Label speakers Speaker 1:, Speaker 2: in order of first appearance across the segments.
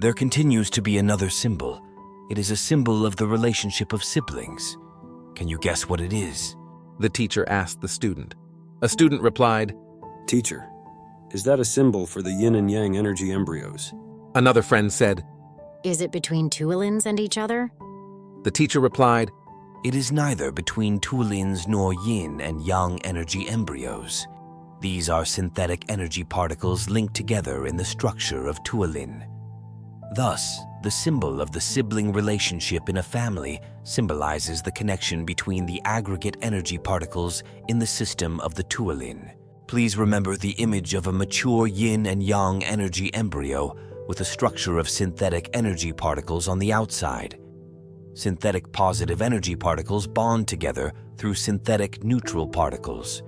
Speaker 1: There continues to be another symbol. It is a symbol of the relationship of siblings. Can you guess what it is?
Speaker 2: The teacher asked the student. A student replied,
Speaker 3: Teacher, is that a symbol for the yin and yang energy embryos?
Speaker 2: Another friend said,
Speaker 4: Is it between tuolins and each other?
Speaker 2: The teacher replied,
Speaker 1: It is neither between tuolins nor yin and yang energy embryos. These are synthetic energy particles linked together in the structure of tuolin. Thus, the symbol of the sibling relationship in a family symbolizes the connection between the aggregate energy particles in the system of the tuolin. Please remember the image of a mature yin and yang energy embryo with a structure of synthetic energy particles on the outside. Synthetic positive energy particles bond together through synthetic neutral particles.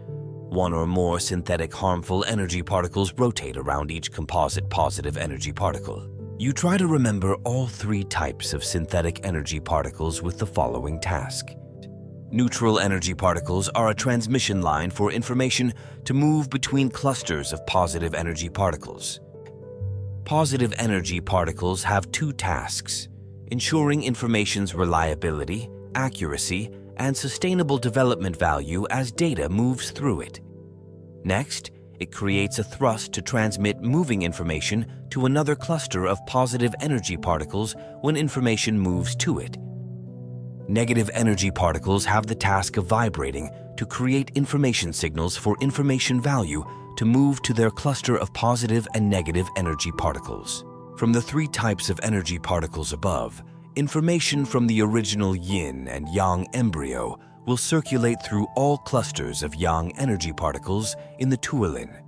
Speaker 1: One or more synthetic harmful energy particles rotate around each composite positive energy particle. You try to remember all three types of synthetic energy particles with the following task. Neutral energy particles are a transmission line for information to move between clusters of positive energy particles. Positive energy particles have two tasks: ensuring information's reliability, accuracy, and sustainable development value as data moves through it. Next, it creates a thrust to transmit moving information to another cluster of positive energy particles when information moves to it. Negative energy particles have the task of vibrating to create information signals for information value to move to their cluster of positive and negative energy particles. From the three types of energy particles above, information from the original yin and yang embryo will circulate through all clusters of yang energy particles in the tuolin.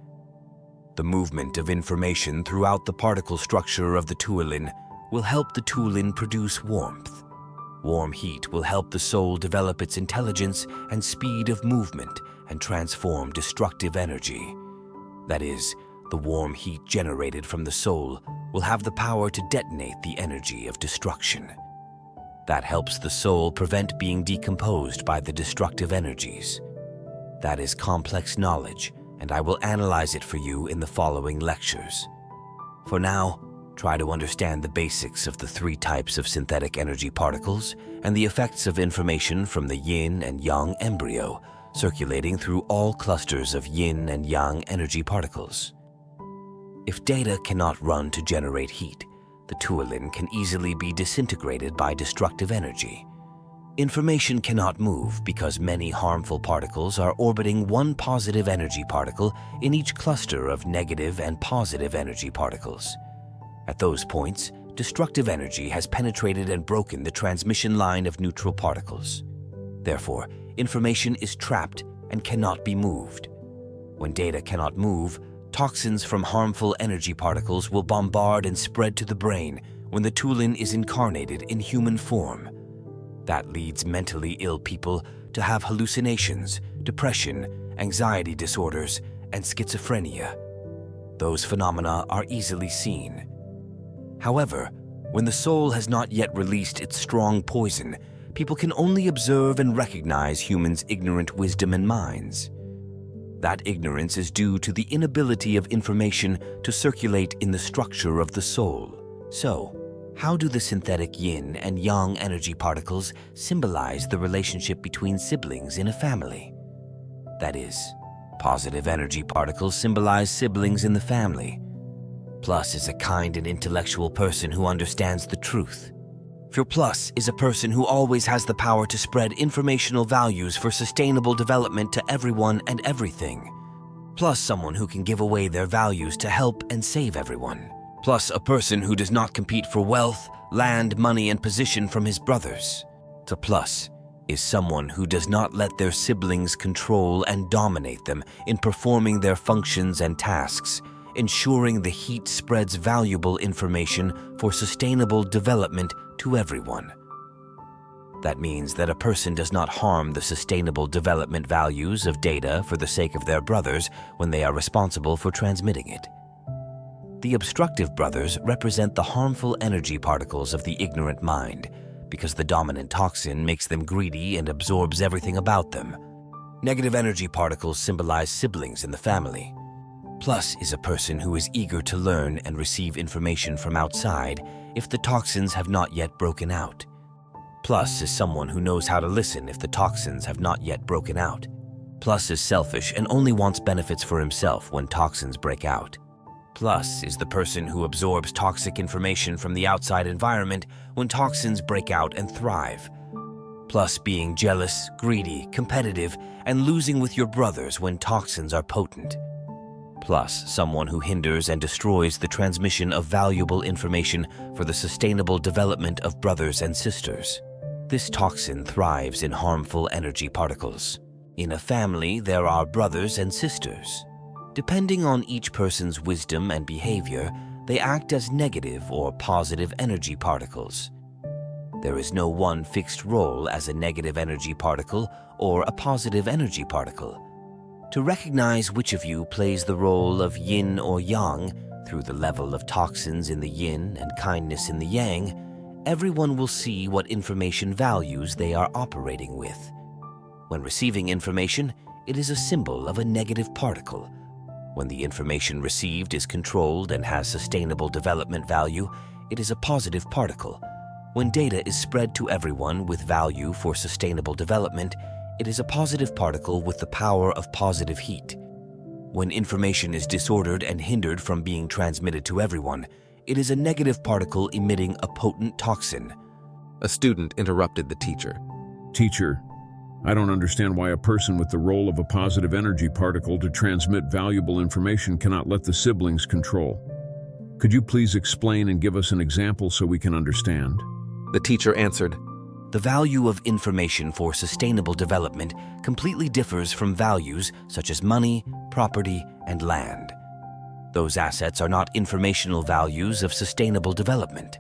Speaker 1: The movement of information throughout the particle structure of the tuolin will help the tuolin produce warmth. Warm heat will help the soul develop its intelligence and speed of movement and transform destructive energy. That is, the warm heat generated from the soul will have the power to detonate the energy of destruction. That helps the soul prevent being decomposed by the destructive energies. That is complex knowledge, and I will analyze it for you in the following lectures. For now, try to understand the basics of the three types of synthetic energy particles and the effects of information from the yin and yang embryo circulating through all clusters of yin and yang energy particles. If data cannot run to generate heat, the tuolin can easily be disintegrated by destructive energy. Information cannot move because many harmful particles are orbiting one positive energy particle in each cluster of negative and positive energy particles. At those points, destructive energy has penetrated and broken the transmission line of neutral particles. Therefore, information is trapped and cannot be moved. When data cannot move, toxins from harmful energy particles will bombard and spread to the brain when the tuolin is incarnated in human form. That leads mentally ill people to have hallucinations, depression, anxiety disorders, and schizophrenia. Those phenomena are easily seen. However, when the soul has not yet released its strong poison, people can only observe and recognize humans' ignorant wisdom and minds. That ignorance is due to the inability of information to circulate in the structure of the soul. So, how do the synthetic yin and yang energy particles symbolize the relationship between siblings in a family? That is, positive energy particles symbolize siblings in the family. Plus is a kind and intellectual person who understands the truth. For Plus is a person who always has the power to spread informational values for sustainable development to everyone and everything. Plus someone who can give away their values to help and save everyone. Plus a person who does not compete for wealth, land, money, and position from his brothers. To Plus is someone who does not let their siblings control and dominate them in performing their functions and tasks, ensuring the heat spreads valuable information for sustainable development to everyone. That means that a person does not harm the sustainable development values of data for the sake of their brothers when they are responsible for transmitting it. The obstructive brothers represent the harmful energy particles of the ignorant mind, because the dominant toxin makes them greedy and absorbs everything about them. Negative energy particles symbolize siblings in the family. Plus is a person who is eager to learn and receive information from outside if the toxins have not yet broken out. Plus is someone who knows how to listen if the toxins have not yet broken out. Plus is selfish and only wants benefits for himself when toxins break out. Plus is the person who absorbs toxic information from the outside environment when toxins break out and thrive. Plus being jealous, greedy, competitive, and losing with your brothers when toxins are potent. Plus someone who hinders and destroys the transmission of valuable information for the sustainable development of brothers and sisters. This toxin thrives in harmful energy particles. In a family, there are brothers and sisters. Depending on each person's wisdom and behavior, they act as negative or positive energy particles. There is no one fixed role as a negative energy particle or a positive energy particle. To recognize which of you plays the role of yin or yang through the level of toxins in the yin and kindness in the yang, everyone will see what information values they are operating with. When receiving information, it is a symbol of a negative particle. When the information received is controlled and has sustainable development value, it is a positive particle. When data is spread to everyone with value for sustainable development, it is a positive particle with the power of positive heat. When information is disordered and hindered from being transmitted to everyone, it is a negative particle emitting a potent toxin.
Speaker 2: A student interrupted the teacher.
Speaker 5: Teacher, I don't understand why a person with the role of a positive energy particle to transmit valuable information cannot let the siblings control. Could you please explain and give us an example so we can understand?
Speaker 2: The teacher answered,
Speaker 1: The value of information for sustainable development completely differs from values such as money, property, and land. Those assets are not informational values of sustainable development.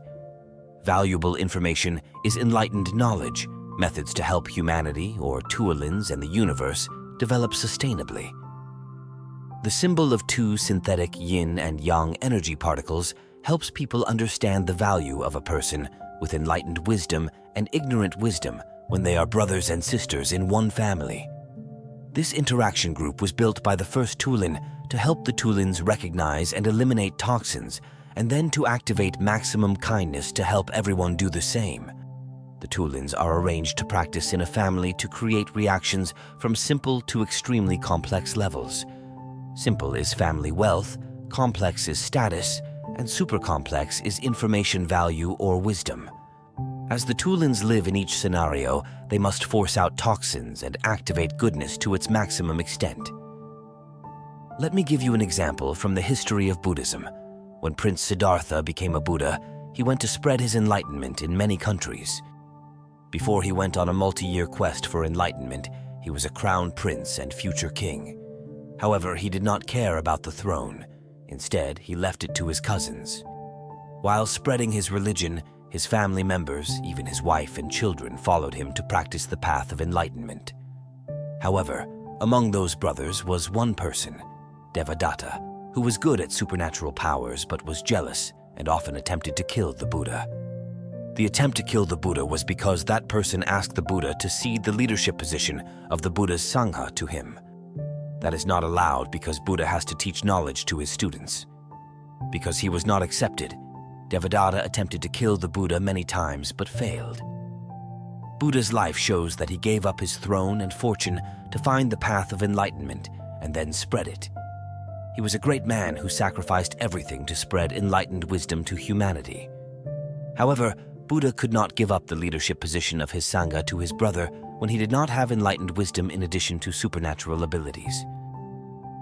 Speaker 1: Valuable information is enlightened knowledge, methods to help humanity or Tuolins and the universe develop sustainably. The symbol of two synthetic yin and yang energy particles helps people understand the value of a person with enlightened wisdom and ignorant wisdom when they are brothers and sisters in one family. This interaction group was built by the first Tuolin to help the Tuolins recognize and eliminate toxins, and then to activate maximum kindness to help everyone do the same. The Tuolins are arranged to practice in a family to create reactions from simple to extremely complex levels. Simple is family wealth, complex is status, and super complex is information value or wisdom. As the Tuolins live in each scenario, they must force out toxins and activate goodness to its maximum extent. Let me give you an example from the history of Buddhism. When Prince Siddhartha became a Buddha, he went to spread his enlightenment in many countries. Before he went on a multi-year quest for enlightenment, he was a crowned prince and future king. However, he did not care about the throne. Instead, he left it to his cousins. While spreading his religion, his family members, even his wife and children, followed him to practice the path of enlightenment. However, among those brothers was one person, Devadatta, who was good at supernatural powers but was jealous and often attempted to kill the Buddha. The attempt to kill the Buddha was because that person asked the Buddha to cede the leadership position of the Buddha's Sangha to him. That is not allowed because Buddha has to teach knowledge to his students. Because he was not accepted, Devadatta attempted to kill the Buddha many times but failed. Buddha's life shows that he gave up his throne and fortune to find the path of enlightenment and then spread it. He was a great man who sacrificed everything to spread enlightened wisdom to humanity. However, Buddha could not give up the leadership position of his Sangha to his brother when he did not have enlightened wisdom in addition to supernatural abilities.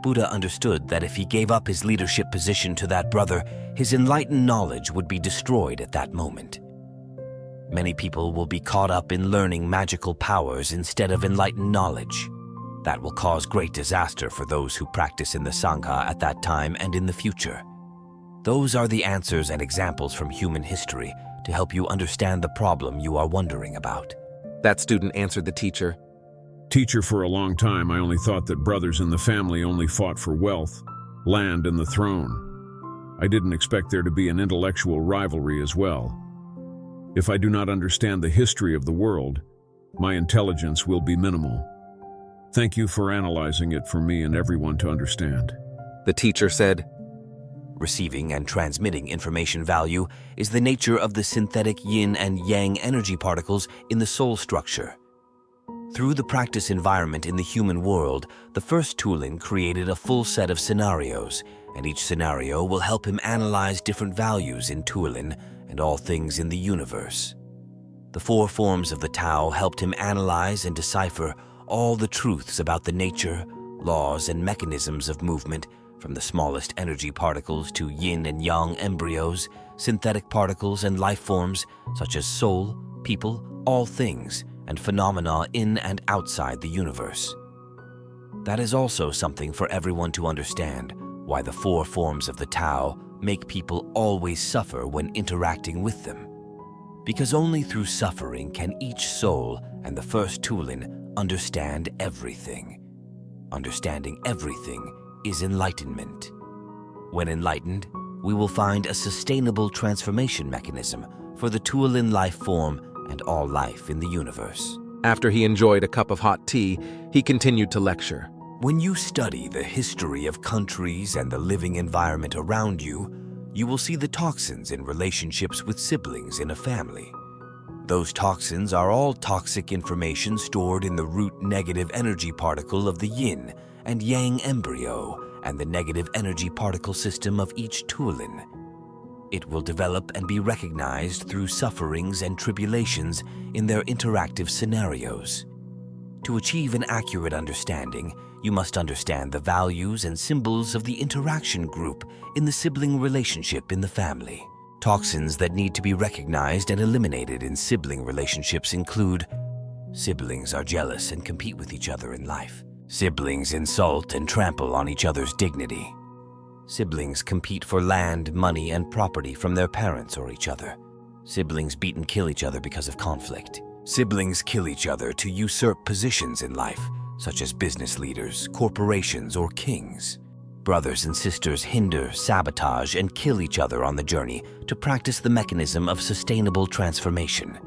Speaker 1: Buddha understood that if he gave up his leadership position to that brother, his enlightened knowledge would be destroyed at that moment. Many people will be caught up in learning magical powers instead of enlightened knowledge. That will cause great disaster for those who practice in the Sangha at that time and in the future. Those are the answers and examples from human history to help you understand the problem you are wondering about.
Speaker 2: That student answered the teacher.
Speaker 5: Teacher, for a long time I only thought that brothers in the family only fought for wealth, land, and the throne. I didn't expect there to be an intellectual rivalry as well. If I do not understand the history of the world, my intelligence will be minimal. Thank you for analyzing it for me and everyone to understand.
Speaker 2: The teacher said,
Speaker 1: Receiving and transmitting information value is the nature of the synthetic yin and yang energy particles in the soul structure. Through the practice environment in the human world, the first Tulin created a full set of scenarios, and each scenario will help him analyze different values in Tulin and all things in the universe. The four forms of the Tao helped him analyze and decipher all the truths about the nature, laws, and mechanisms of movement, from the smallest energy particles to yin and yang embryos, synthetic particles and life forms such as soul, people, all things, and phenomena in and outside the universe. That is also something for everyone to understand, why the four forms of the Tao make people always suffer when interacting with them. Because only through suffering can each soul and the first Tulin understand everything. Understanding everything is enlightenment. When enlightened, we will find a sustainable transformation mechanism for the Tulin life form and all life in the universe.
Speaker 2: After he enjoyed a cup of hot tea, he continued to lecture.
Speaker 1: When you study the history of countries and the living environment around you, you will see the toxins in relationships with siblings in a family. Those toxins are all toxic information stored in the root negative energy particle of the yin and yang embryo and the negative energy particle system of each Tulin. It will develop and be recognized through sufferings and tribulations in their interactive scenarios. To achieve an accurate understanding, you must understand the values and symbols of the interaction group in the sibling relationship in the family. Toxins that need to be recognized and eliminated in sibling relationships include: siblings are jealous and compete with each other in life. Siblings insult and trample on each other's dignity. Siblings compete for land, money, and property from their parents or each other. Siblings beat and kill each other because of conflict. Siblings kill each other to usurp positions in life, such as business leaders, corporations, or kings. Brothers and sisters hinder, sabotage, and kill each other on the journey to practice the mechanism of sustainable transformation.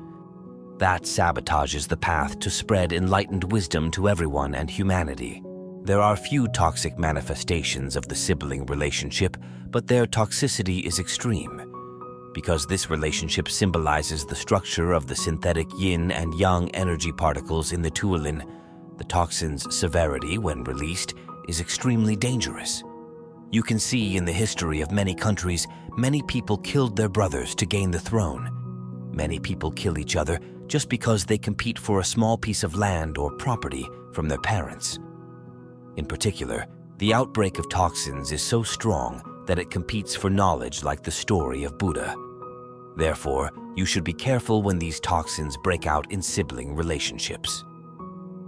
Speaker 1: That sabotages the path to spread enlightened wisdom to everyone and humanity. There are few toxic manifestations of the sibling relationship, but their toxicity is extreme. Because this relationship symbolizes the structure of the synthetic yin and yang energy particles in the Tulin, the toxin's severity, when released, is extremely dangerous. You can see in the history of many countries, many people killed their brothers to gain the throne. Many people kill each other just because they compete for a small piece of land or property from their parents. In particular, the outbreak of toxins is so strong that it competes for knowledge like the story of Buddha. Therefore, you should be careful when these toxins break out in sibling relationships.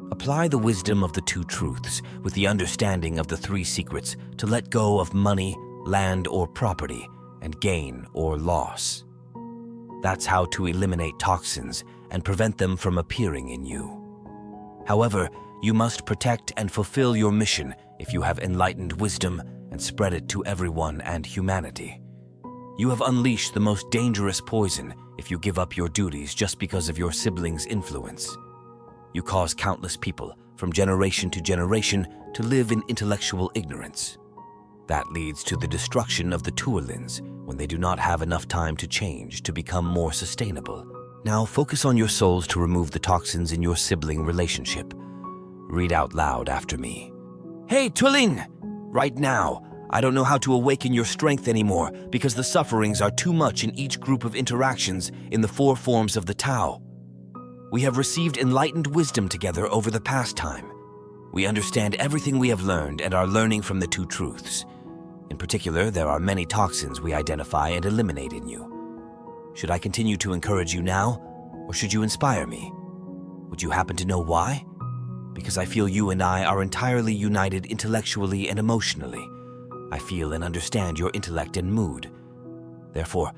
Speaker 1: Apply the wisdom of the two truths with the understanding of the three secrets to let go of money, land, or property, and gain or loss. That's how to eliminate toxins and prevent them from appearing in you. However, you must protect and fulfill your mission if you have enlightened wisdom and spread it to everyone and humanity. You have unleashed the most dangerous poison if you give up your duties just because of your siblings' influence. You cause countless people, from generation to generation, to live in intellectual ignorance. That leads to the destruction of the Tuolins when they do not have enough time to change to become more sustainable. Now focus on your souls to remove the toxins in your sibling relationship. Read out loud after me. Hey, Tuolin! Right now, I don't know how to awaken your strength anymore because the sufferings are too much in each group of interactions in the four forms of the Tao. We have received enlightened wisdom together over the past time. We understand everything we have learned and are learning from the two truths. In particular, there are many toxins we identify and eliminate in you. Should I continue to encourage you now, or should you inspire me? Would you happen to know why? Because I feel you and I are entirely united intellectually and emotionally. I feel and understand your intellect and mood. Therefore,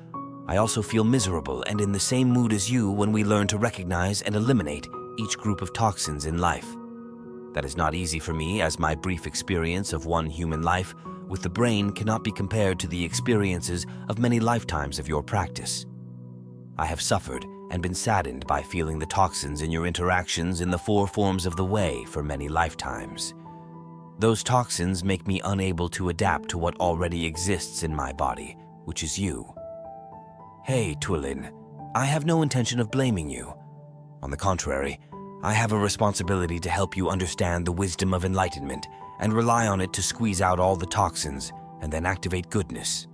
Speaker 1: I also feel miserable and in the same mood as you when we learn to recognize and eliminate each group of toxins in life. That is not easy for me, as my brief experience of one human life with the brain cannot be compared to the experiences of many lifetimes of your practice. I have suffered and been saddened by feeling the toxins in your interactions in the four forms of the way for many lifetimes. Those toxins make me unable to adapt to what already exists in my body, which is you. Hey, Tuolin, I have no intention of blaming you. On the contrary, I have a responsibility to help you understand the wisdom of enlightenment and rely on it to squeeze out all the toxins and then activate goodness.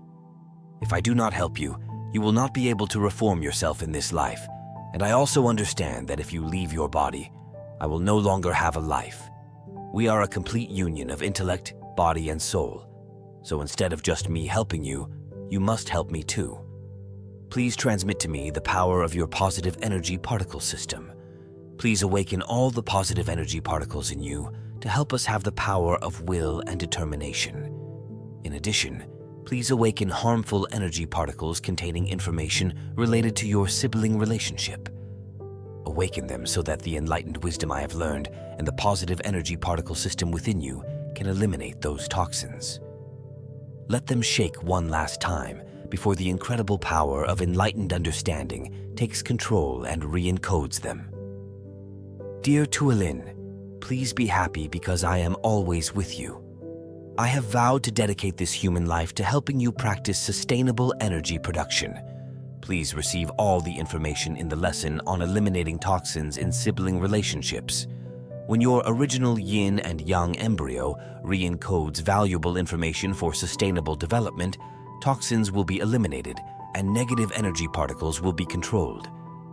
Speaker 1: If I do not help you, you will not be able to reform yourself in this life, and I also understand that if you leave your body, I will no longer have a life. We are a complete union of intellect, body, and soul, so instead of just me helping you, you must help me too. Please transmit to me the power of your positive energy particle system. Please awaken all the positive energy particles in you to help us have the power of will and determination. In addition, please awaken harmful energy particles containing information related to your sibling relationship. Awaken them so that the enlightened wisdom I have learned and the positive energy particle system within you can eliminate those toxins. Let them shake one last time before the incredible power of enlightened understanding takes control and re-encodes them. Dear Tuolin, please be happy because I am always with you. I have vowed to dedicate this human life to helping you practice sustainable energy production. Please receive all the information in the lesson on eliminating toxins in sibling relationships. When your original yin and yang embryo re-encodes valuable information for sustainable development, toxins will be eliminated and negative energy particles will be controlled.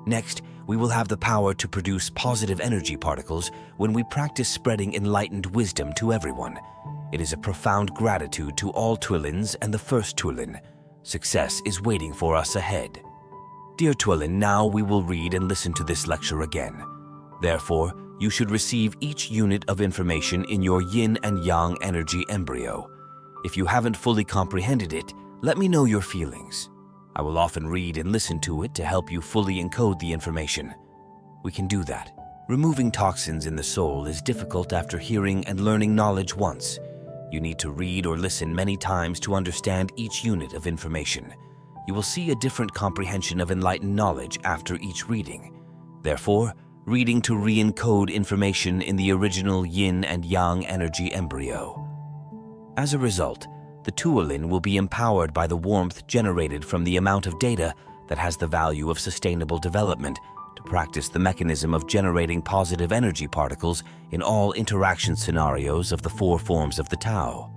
Speaker 1: Next, we will have the power to produce positive energy particles when we practice spreading enlightened wisdom to everyone. It is a profound gratitude to all Tuolins and the first Tuolin. Success is waiting for us ahead. Dear Tuolin, now we will read and listen to this lecture again. Therefore, you should receive each unit of information in your yin and yang energy embryo. If you haven't fully comprehended it, let me know your feelings. I will often read and listen to it to help you fully encode the information. We can do that. Removing toxins in the soul is difficult after hearing and learning knowledge once. You need to read or listen many times to understand each unit of information. You will see a different comprehension of enlightened knowledge after each reading. Therefore, reading to re-encode information in the original yin and yang energy embryo. As a result, the Tuolin will be empowered by the warmth generated from the amount of data that has the value of sustainable development to practice the mechanism of generating positive energy particles in all interaction scenarios of the four forms of the Tao.